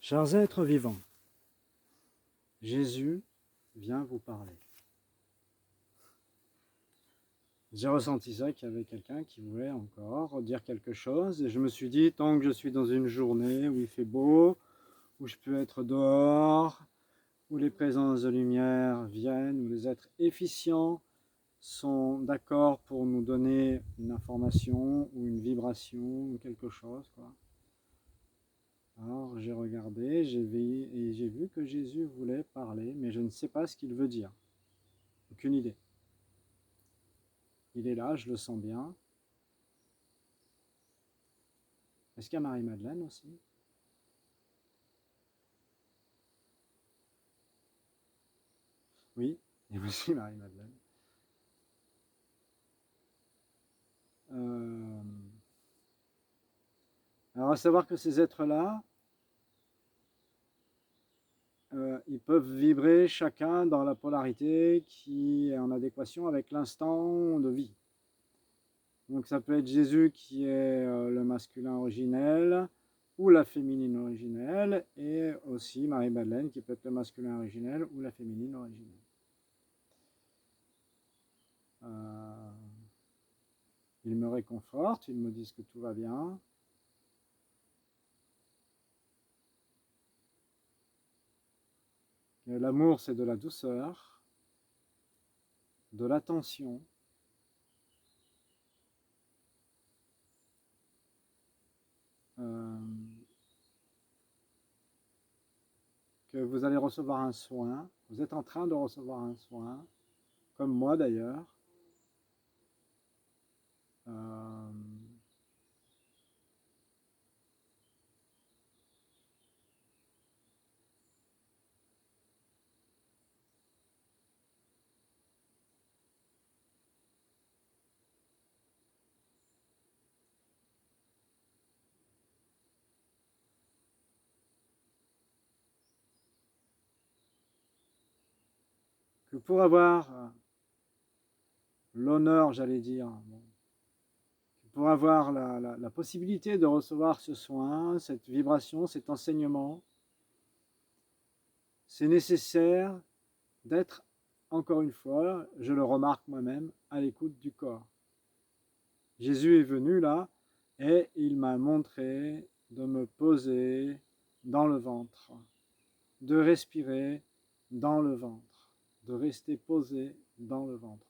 Chers êtres vivants, Jésus vient vous parler. J'ai ressenti ça qu'il y avait quelqu'un qui voulait encore dire quelque chose et je me suis dit, tant que je suis dans une journée où il fait beau, où je peux être dehors, où les présences de lumière viennent, où les êtres efficients sont d'accord pour nous donner une information ou une vibration ou quelque chose, quoi. Alors j'ai regardé, j'ai vu que Jésus voulait parler, mais je ne sais pas ce qu'il veut dire. Aucune idée. Il est là, je le sens bien. Est-ce qu'il y a Marie-Madeleine aussi? Oui, il y a aussi Marie-Madeleine. Alors à savoir que ces êtres-là, ils peuvent vibrer chacun dans la polarité qui est en adéquation avec l'instant de vie. Donc ça peut être Jésus qui est le masculin originel ou la féminine originelle, et aussi Marie-Madeleine qui peut être le masculin originel ou la féminine originelle. Ils me réconfortent, ils me disent que tout va bien. L'amour, c'est de la douceur, de l'attention, que vous allez recevoir un soin, vous êtes en train de recevoir un soin, comme moi d'ailleurs. Que pour avoir l'honneur, j'allais dire, pour avoir la possibilité de recevoir ce soin, cette vibration, cet enseignement, c'est nécessaire d'être, encore une fois, je le remarque moi-même, à l'écoute du corps. Jésus est venu là et il m'a montré de me poser dans le ventre, de respirer dans le ventre, de rester posé dans le ventre.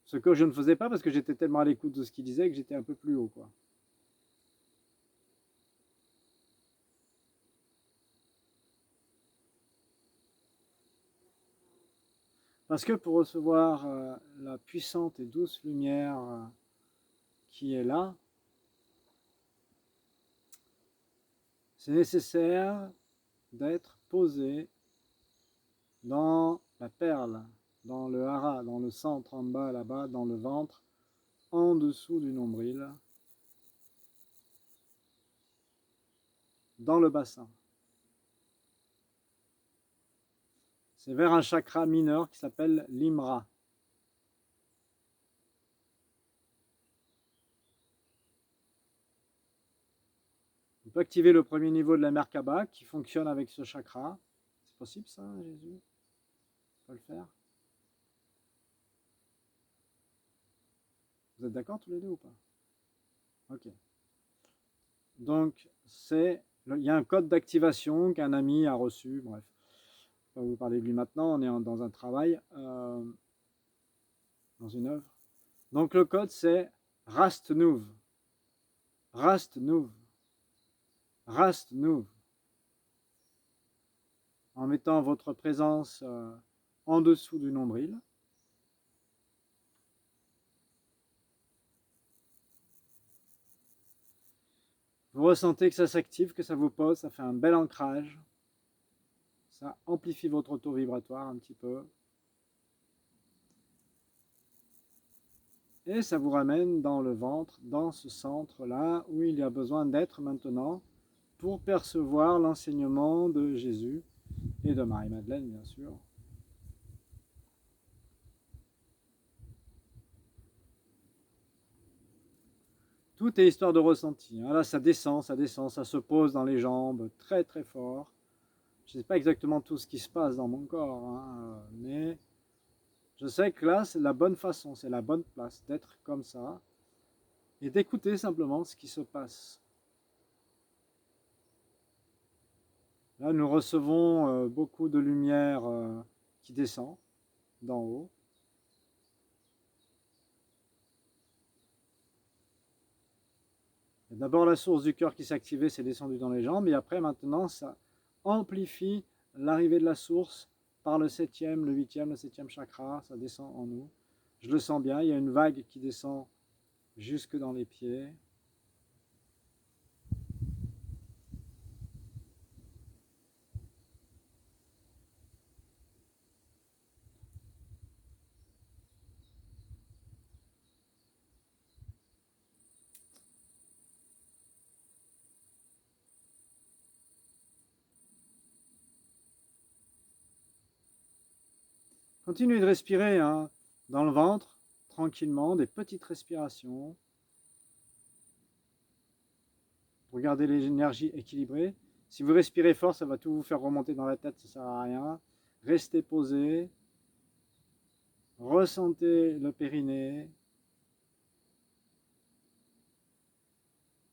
Ce que je ne faisais pas parce que j'étais tellement à l'écoute de ce qu'il disait que j'étais un peu plus haut, quoi. Parce que pour recevoir la puissante et douce lumière qui est là, c'est nécessaire d'être posé dans la perle, dans le hara, dans le centre en bas là-bas, dans le ventre, en dessous du nombril, dans le bassin. C'est vers un chakra mineur qui s'appelle l'Imra. On peut activer le premier niveau de la Merkaba qui fonctionne avec ce chakra. C'est possible ça, Jésus? On peut le faire? Vous êtes d'accord tous les deux ou pas? Ok. Donc, il y a un code d'activation qu'un ami a reçu. Bref, je ne vais pas vous parler de lui maintenant, on est dans un travail, dans une œuvre. Donc, le code, c'est Rastnuv. Rastnuv. Rastnuv. En mettant votre présence en dessous du nombril. Vous ressentez que ça s'active, que ça vous pose, ça fait un bel ancrage. Ça amplifie votre taux vibratoire un petit peu. Et ça vous ramène dans le ventre, dans ce centre-là, où il y a besoin d'être maintenant pour percevoir l'enseignement de Jésus et de Marie-Madeleine, bien sûr. Tout est histoire de ressenti. Là, ça descend, ça se pose dans les jambes très très fort. Je ne sais pas exactement tout ce qui se passe dans mon corps, hein, mais je sais que là, c'est la bonne façon, c'est la bonne place d'être comme ça et d'écouter simplement ce qui se passe. Là, nous recevons beaucoup de lumière qui descend d'en haut. D'abord la source du cœur qui s'est activée, c'est descendu dans les jambes, et après maintenant ça amplifie l'arrivée de la source par le 7e, le 8e, le 7e chakra, ça descend en nous. Je le sens bien, il y a une vague qui descend jusque dans les pieds. Continuez de respirer hein, dans le ventre, tranquillement, des petites respirations. Regardez les énergies équilibrées. Si vous respirez fort, ça va tout vous faire remonter dans la tête, ça ne sert à rien. Restez posé. Ressentez le périnée.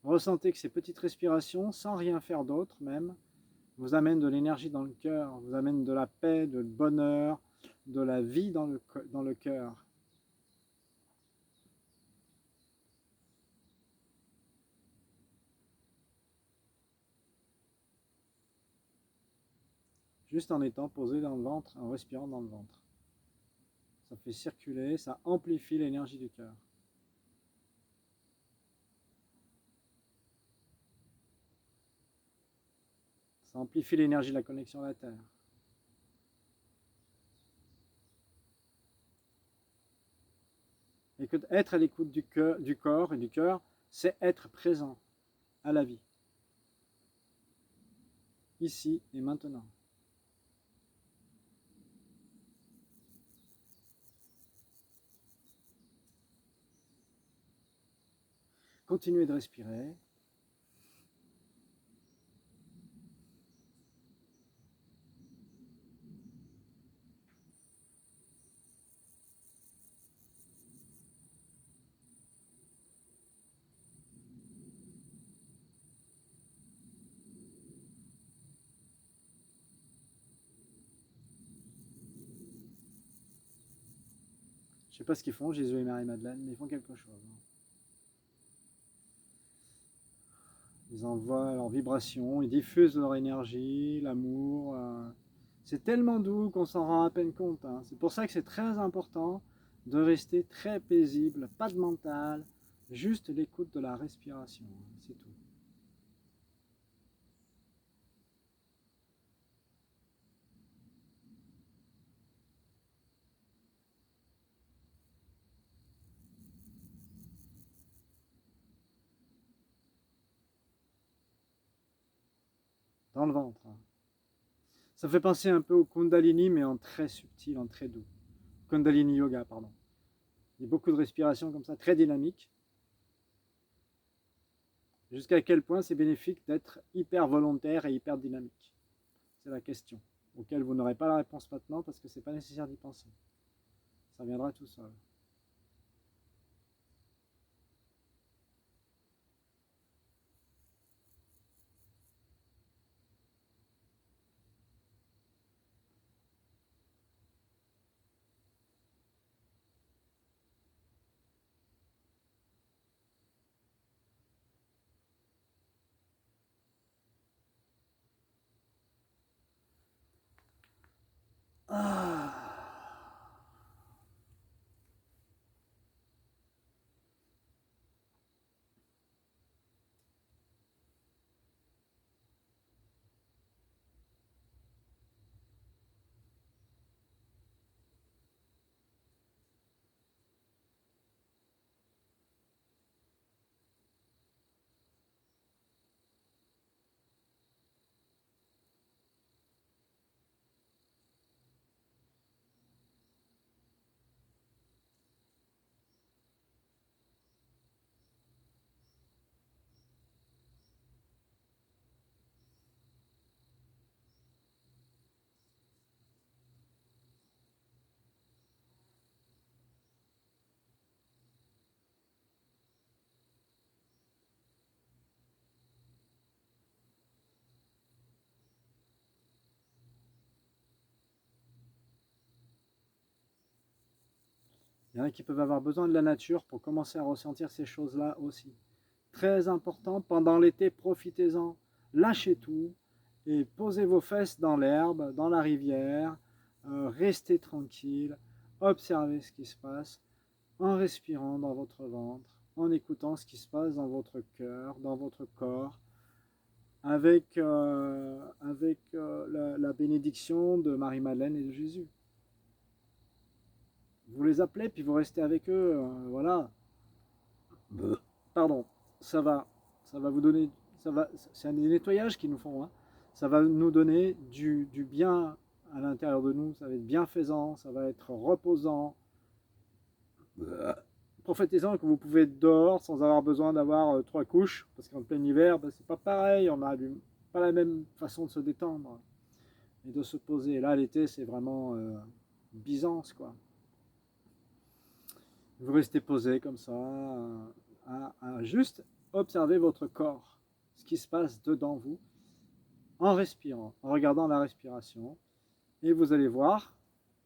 Ressentez que ces petites respirations, sans rien faire d'autre même, vous amènent de l'énergie dans le cœur, vous amènent de la paix, de bonheur, de la vie dans le cœur. Juste en étant posé dans le ventre, en respirant dans le ventre. Ça fait circuler, ça amplifie l'énergie du cœur. Ça amplifie l'énergie de la connexion à la Terre. Et que être à l'écoute du corps et du cœur, c'est être présent à la vie. Ici et maintenant. Continuez de respirer. Je ne sais pas ce qu'ils font, Jésus et Marie-Madeleine, mais ils font quelque chose. Ils envoient leur vibration, ils diffusent leur énergie, l'amour. C'est tellement doux qu'on s'en rend à peine compte. Hein. C'est pour ça que c'est très important de rester très paisible, pas de mental, juste l'écoute de la respiration. C'est tout. Dans le ventre. Hein. Ça fait penser un peu au Kundalini, mais en très subtil, en très doux. Kundalini Yoga, pardon. Il y a beaucoup de respiration comme ça, très dynamique. Jusqu'à quel point c'est bénéfique d'être hyper volontaire et hyper dynamique? C'est la question, auquel vous n'aurez pas la réponse maintenant parce que ce n'est pas nécessaire d'y penser. Ça viendra tout seul. Ah. Il y en a qui peuvent avoir besoin de la nature pour commencer à ressentir ces choses-là aussi. Très important, pendant l'été, profitez-en, lâchez tout et posez vos fesses dans l'herbe, dans la rivière, restez tranquille, observez ce qui se passe en respirant dans votre ventre, en écoutant ce qui se passe dans votre cœur, dans votre corps, avec la bénédiction de Marie-Madeleine et de Jésus. Vous les appelez, puis vous restez avec eux, voilà. Pardon, ça va vous donner, c'est un des nettoyages qu'ils nous font, hein. Ça va nous donner du bien à l'intérieur de nous, ça va être bienfaisant, ça va être reposant. Profitez-en que vous pouvez être dehors sans avoir besoin d'avoir 3 couches, parce qu'en plein hiver, ben, c'est pas pareil, on a pas la même façon de se détendre et de se poser. Là, l'été, c'est vraiment Byzance, quoi. Vous restez posé comme ça, à juste observer votre corps, ce qui se passe dedans vous, en respirant, en regardant la respiration, et vous allez voir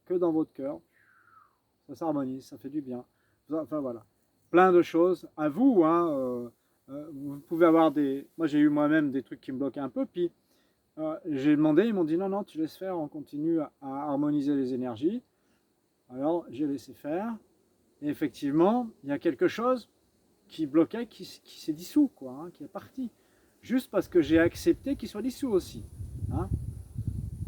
que dans votre cœur, ça s'harmonise, ça fait du bien. Enfin voilà, plein de choses à vous, hein. Vous pouvez avoir des... Moi j'ai eu moi-même des trucs qui me bloquaient un peu, puis j'ai demandé, ils m'ont dit non, non, tu laisses faire, on continue à harmoniser les énergies. Alors j'ai laissé faire, et effectivement, il y a quelque chose qui bloquait, qui s'est dissous, quoi, hein, qui est parti. Juste parce que j'ai accepté qu'il soit dissous aussi. Hein.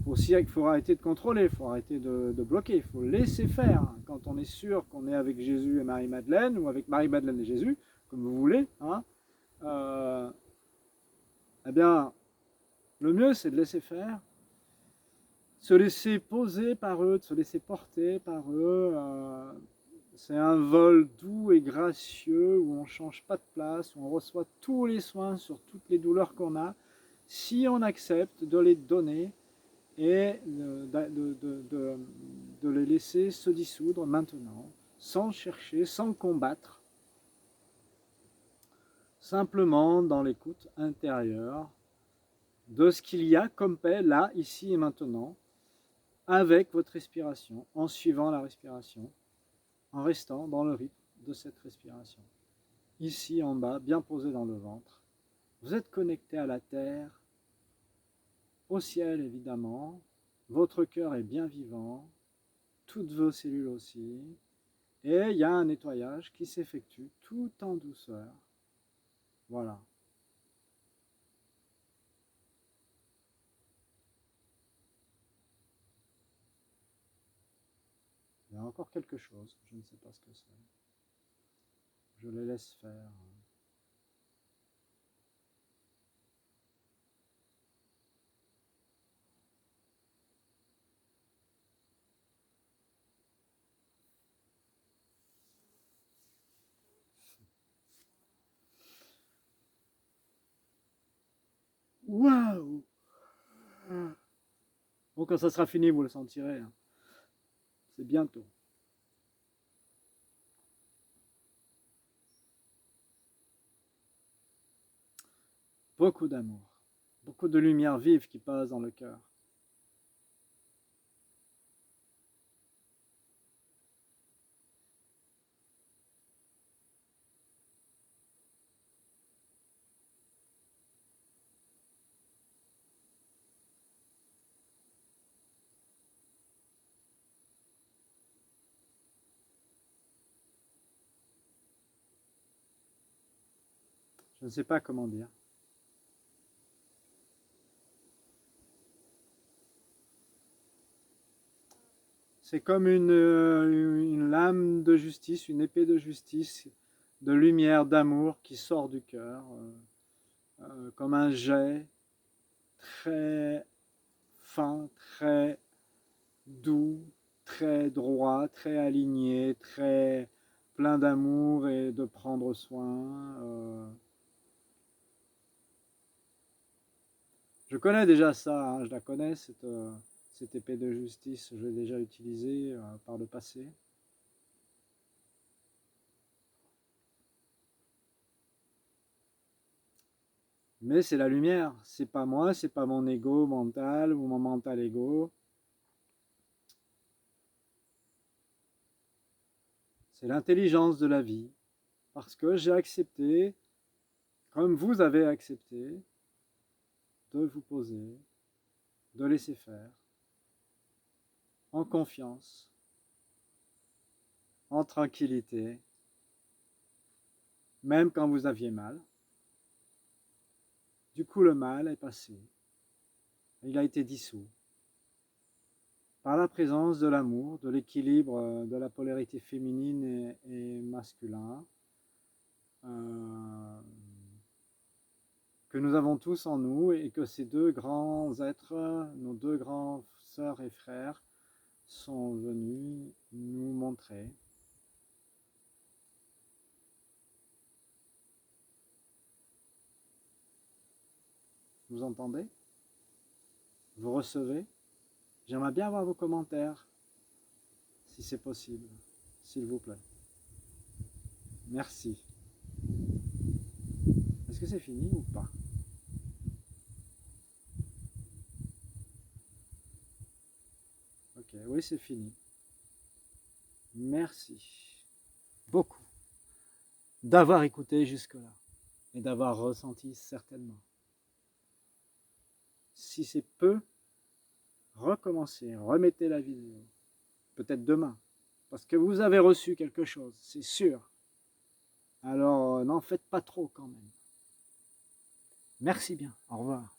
Aussi, il faut arrêter de contrôler, il faut arrêter de bloquer, il faut laisser faire. Quand on est sûr qu'on est avec Jésus et Marie-Madeleine, ou avec Marie-Madeleine et Jésus, comme vous voulez, hein, eh bien, le mieux, c'est de laisser faire, se laisser poser par eux, de se laisser porter par eux. C'est un vol doux et gracieux où on ne change pas de place, où on reçoit tous les soins sur toutes les douleurs qu'on a, si on accepte de les donner et de les laisser se dissoudre maintenant, sans chercher, sans combattre, simplement dans l'écoute intérieure de ce qu'il y a comme paix là, ici et maintenant, avec votre respiration, en suivant la respiration, en restant dans le rythme de cette respiration. Ici en bas, bien posé dans le ventre, vous êtes connecté à la terre, au ciel évidemment, votre cœur est bien vivant, toutes vos cellules aussi, et il y a un nettoyage qui s'effectue tout en douceur. Voilà. Il y a encore quelque chose, je ne sais pas ce que c'est. Je les laisse faire. Waouh! Bon, quand ça sera fini, vous le sentirez. Hein. C'est bientôt. Beaucoup d'amour, beaucoup de lumière vive qui passe dans le cœur. Je ne sais pas comment dire. C'est comme une lame de justice, une épée de justice, de lumière, d'amour qui sort du cœur, comme un jet très fin, très doux, très droit, très aligné, très plein d'amour et de prendre soin. Je connais déjà ça, hein, je la connais, cette épée de justice, je l'ai déjà utilisée par le passé. Mais c'est la lumière, c'est pas moi, c'est pas mon ego mental ou mon mental ego. C'est l'intelligence de la vie, parce que j'ai accepté, comme vous avez accepté, de vous poser, de laisser faire, en confiance, en tranquillité, même quand vous aviez mal. Du coup, le mal est passé. Il a été dissous par la présence de l'amour, de l'équilibre de la polarité féminine et masculin que nous avons tous en nous et que ces deux grands êtres, nos deux grands sœurs et frères, sont venus nous montrer. Vous entendez? Vous recevez? J'aimerais bien avoir vos commentaires, si c'est possible, s'il vous plaît. Merci. Est-ce que c'est fini ou pas? Ok, oui, c'est fini. Merci beaucoup d'avoir écouté jusque-là et d'avoir ressenti certainement. Si c'est peu, recommencez, remettez la vidéo, peut-être demain, parce que vous avez reçu quelque chose, c'est sûr. Alors n'en faites pas trop quand même. Merci bien, au revoir.